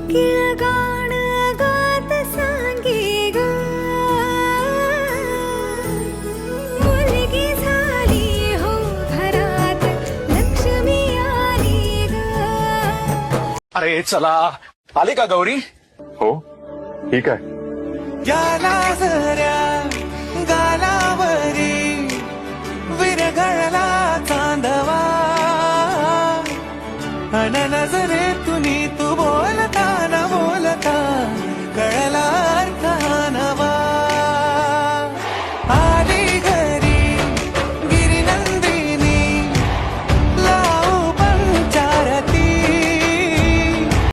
कोकिळ गाण गात सांगे ग, मुलगी झाली हो घरात, लक्ष्मी आली ग. अरे चला, आली का गौरी? हो ठीक आहे. या लाजऱ्या